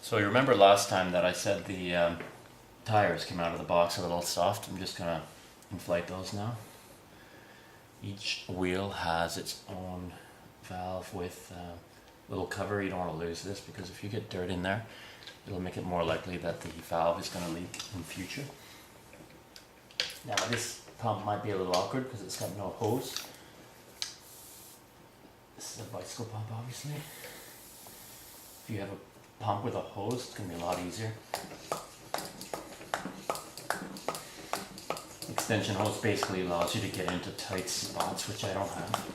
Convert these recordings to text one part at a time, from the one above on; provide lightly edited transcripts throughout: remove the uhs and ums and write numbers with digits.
So you remember last time that I said the tires came out of the box a little soft. I'm just gonna inflate those now. Each wheel has its own valve with a little cover. You don't want to lose this because if you get dirt in there, it'll make it more likely that the valve is going to leak in future. Now this pump might be a little awkward because it's got no hose. This is a bicycle pump, obviously. If you have a pump with a hose, it's going to be a lot easier. Extension hose basically allows you to get into tight spots, which I don't have.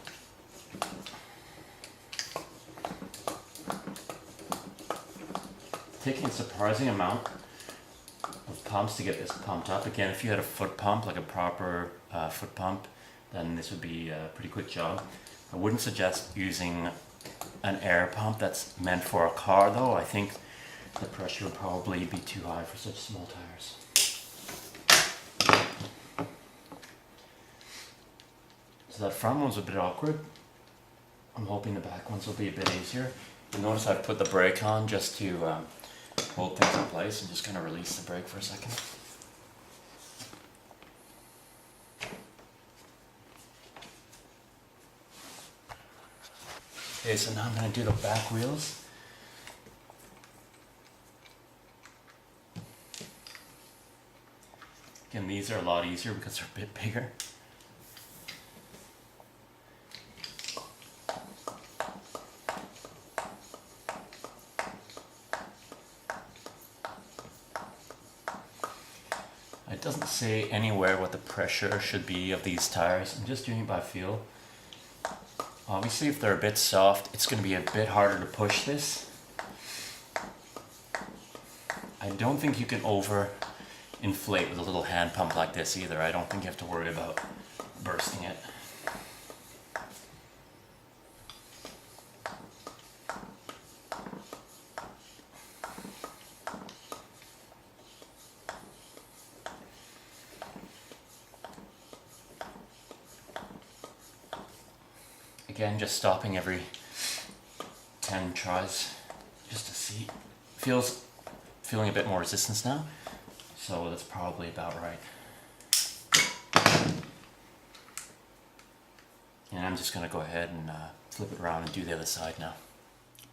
Taking a surprising amount of pumps to get this pumped up. Again, if you had a foot pump, like a proper foot pump, then this would be a pretty quick job. I wouldn't suggest using an air pump that's meant for a car though. I think the pressure would probably be too high for such small tires. So that front one's a bit awkward. I'm hoping the back ones will be a bit easier. You'll notice I've put the brake on just to hold things in place and just kind of release the brake for a second. Okay, so now I'm going to do the back wheels. Again, these are a lot easier because they're a bit bigger. It doesn't say anywhere what the pressure should be of these tires. I'm just doing it by feel. Obviously, if they're a bit soft, it's going to be a bit harder to push this. I don't think you can over inflate with a little hand pump like this either. I don't think you have to worry about bursting it. Again, just stopping every 10 tries just to see. Feeling a bit more resistance now, so that's probably about right. And I'm just going to go ahead and flip it around and do the other side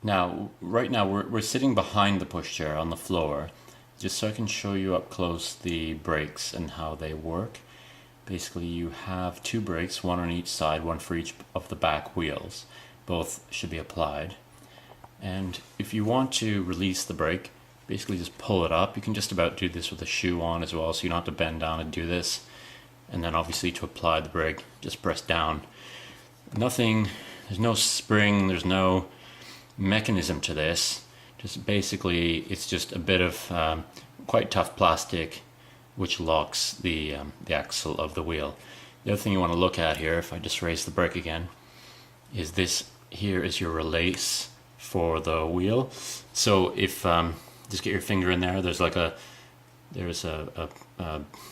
now. Right now we're sitting behind the pushchair on the floor, just so I can show you up close the brakes and how they work. Basically, you have two brakes, one on each side, one for each of the back wheels. Both should be applied. And if you want to release the brake, basically just pull it up. You can just about do this with a shoe on as well, so you don't have to bend down and do this. And then obviously to apply the brake, just press down. There's no spring, there's no mechanism to this. Just basically, it's just a bit of quite tough plastic which locks the axle of the wheel. The other thing you want to look at here, if I just raise the brake again, is this here is your release for the wheel. So if just get your finger in there, there's a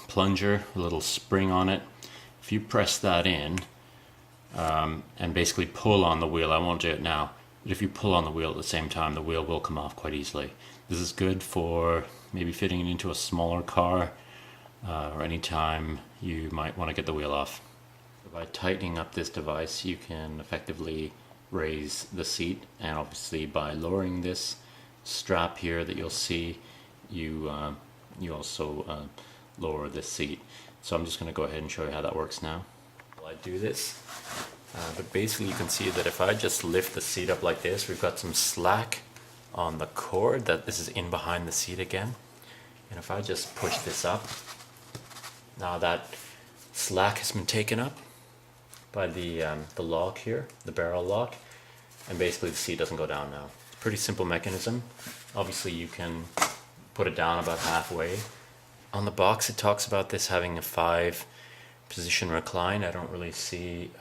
plunger, a little spring on it. If you press that in and basically pull on the wheel, I won't do it now, but if you pull on the wheel at the same time, the wheel will come off quite easily. This is good for maybe fitting it into a smaller car, or any time you might want to get the wheel off. By tightening up this device, you can effectively raise the seat, and obviously by lowering this strap here that you'll see, you also lower this seat. So I'm just going to go ahead and show you how that works now. While I do this, but basically you can see that if I just lift the seat up like this, we've got some slack on the cord, that this is in behind the seat again. And if I just push this up, now that slack has been taken up by the lock here, the barrel lock, and basically the seat doesn't go down now. It's a pretty simple mechanism. Obviously you can put it down about halfway. On the box it talks about this having a 5 position recline. I don't really see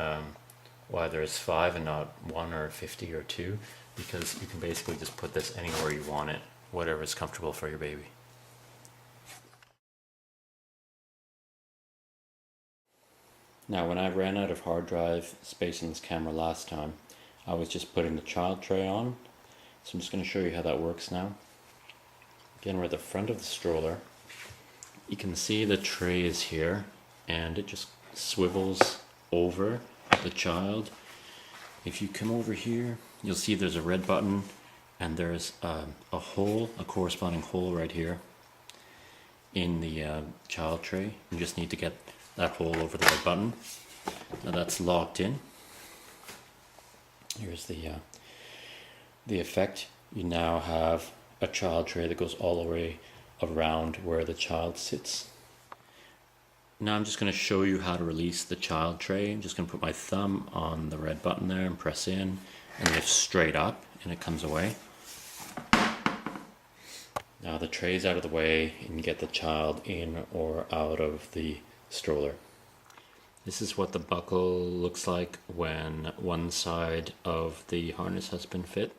why there's 5 and not 1 or 50 or 2, because you can basically just put this anywhere you want it, whatever is comfortable for your baby. Now, when I ran out of hard drive space in this camera last time, I was just putting the child tray on. So I'm just going to show you how that works now. Again, we're at the front of the stroller. You can see the tray is here, and it just swivels over the child. If you come over here, you'll see there's a red button, and there's a hole, a corresponding hole right here in the child tray. You just need to get that hole over the red button. Now that's locked in. Here's the effect. You now have a child tray that goes all the way around where the child sits. Now I'm just going to show you how to release the child tray. I'm just going to put my thumb on the red button there and press in and lift straight up, and it comes away. Now the tray's out of the way, and you get the child in or out of the stroller. This is what the buckle looks like when one side of the harness has been fit.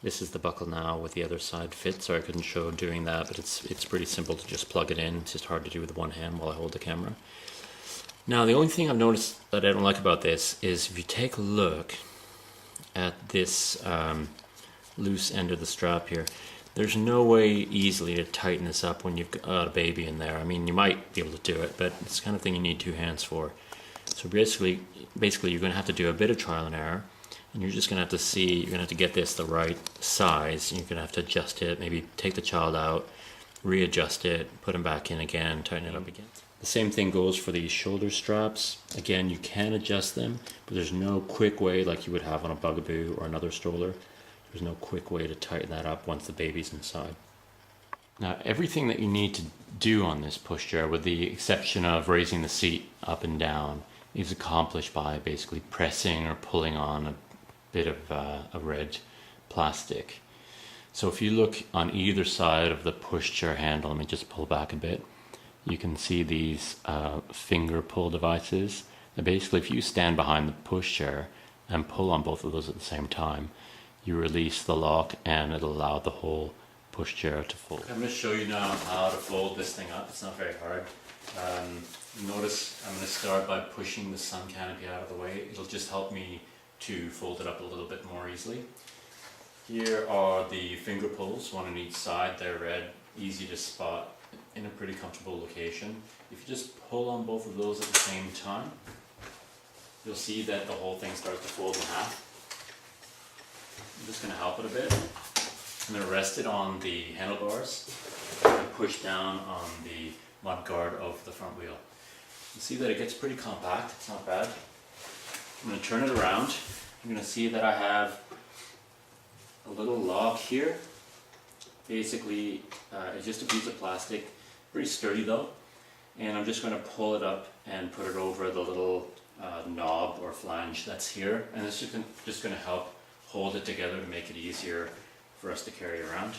This is the buckle now with the other side fit, so I couldn't show doing that, but it's pretty simple to just plug it in. It's just hard to do with one hand while I hold the camera. Now the only thing I've noticed that I don't like about this is if you take a look at this loose end of the strap here, there's no way easily to tighten this up when you've got a baby in there. I mean, you might be able to do it, but it's the kind of thing you need two hands for. So basically you're going to have to do a bit of trial and error, and you're just going to have to see, you're going to have to get this the right size. You're going to have to adjust it, maybe take the child out, readjust it, put him back in again, tighten it up again. The same thing goes for these shoulder straps. Again, you can adjust them, but there's no quick way like you would have on a Bugaboo or another stroller. There's no quick way to tighten that up once the baby's inside. Now, everything that you need to do on this pushchair, with the exception of raising the seat up and down, is accomplished by basically pressing or pulling on a bit of a red plastic. So if you look on either side of the pushchair handle, let me just pull back a bit, you can see these finger pull devices. And basically, if you stand behind the pushchair and pull on both of those at the same time, you release the lock and it'll allow the whole pushchair to fold. I'm going to show you now how to fold this thing up. It's not very hard. Notice I'm going to start by pushing the sun canopy out of the way. It'll just help me to fold it up a little bit more easily. Here are the finger pulls, one on each side. They're red, easy to spot in a pretty comfortable location. If you just pull on both of those at the same time, you'll see that the whole thing starts to fold in half. I'm just going to help it a bit. I'm going to rest it on the handlebars and push down on the mud guard of the front wheel. You see that it gets pretty compact, it's not bad. I'm going to turn it around. You're going to see that I have a little lock here. Basically, it's just a piece of plastic, pretty sturdy though. And I'm just going to pull it up and put it over the little knob or flange that's here. And it's just going to help hold it together to make it easier for us to carry around.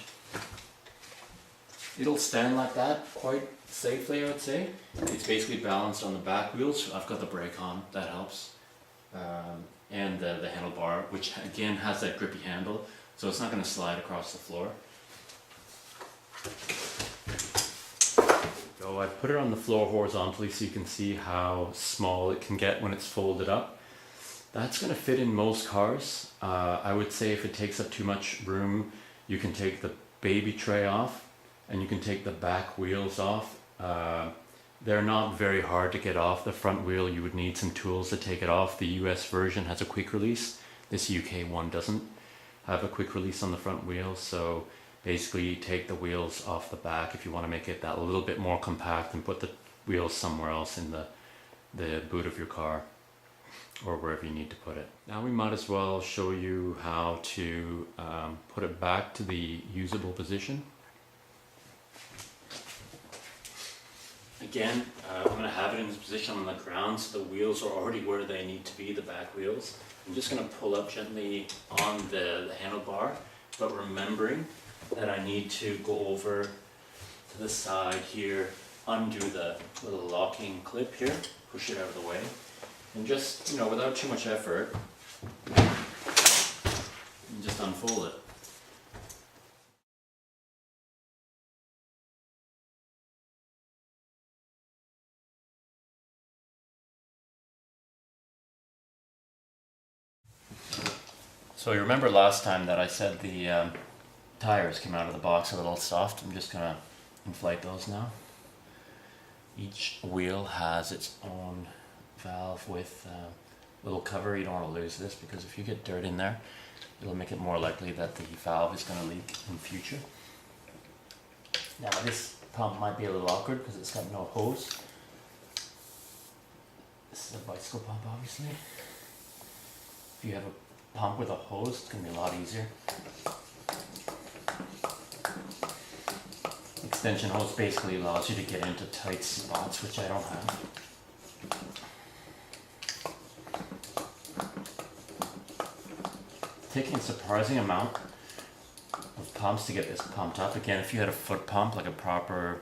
It'll stand like that quite safely, I would say. It's basically balanced on the back wheels. I've got the brake on, that helps. And the handlebar, which again has that grippy handle, so it's not going to slide across the floor. So I put it on the floor horizontally so you can see how small it can get when it's folded up. That's going to fit in most cars. I would say if it takes up too much room, you can take the baby tray off and you can take the back wheels off. They're not very hard to get off. The front wheel, you would need some tools to take it off. The US version has a quick release. This UK one doesn't have a quick release on the front wheel. So basically you take the wheels off the back if you want to make it that a little bit more compact, and put the wheels somewhere else in the boot of your car or wherever you need to put it. Now we might as well show you how to put it back to the usable position. Again, I'm going to have it in this position on the ground so the wheels are already where they need to be, the back wheels. I'm just going to pull up gently on the handlebar, but remembering that I need to go over to the side here, undo the little locking clip here, push it out of the way, and just, without too much effort, just unfold it. So you remember last time that I said the tires came out of the box a little soft. I'm just gonna inflate those now. Each wheel has its own valve with a little cover. You don't want to lose this because if you get dirt in there, it'll make it more likely that the valve is going to leak in future. Now this pump might be a little awkward because it's got no hose. This is a bicycle pump, obviously. If you have a pump with a hose, it's going to be a lot easier. Extension hose basically allows you to get into tight spots, which I don't have. Taking a surprising amount of pumps to get this pumped up. Again, if you had a foot pump, like a proper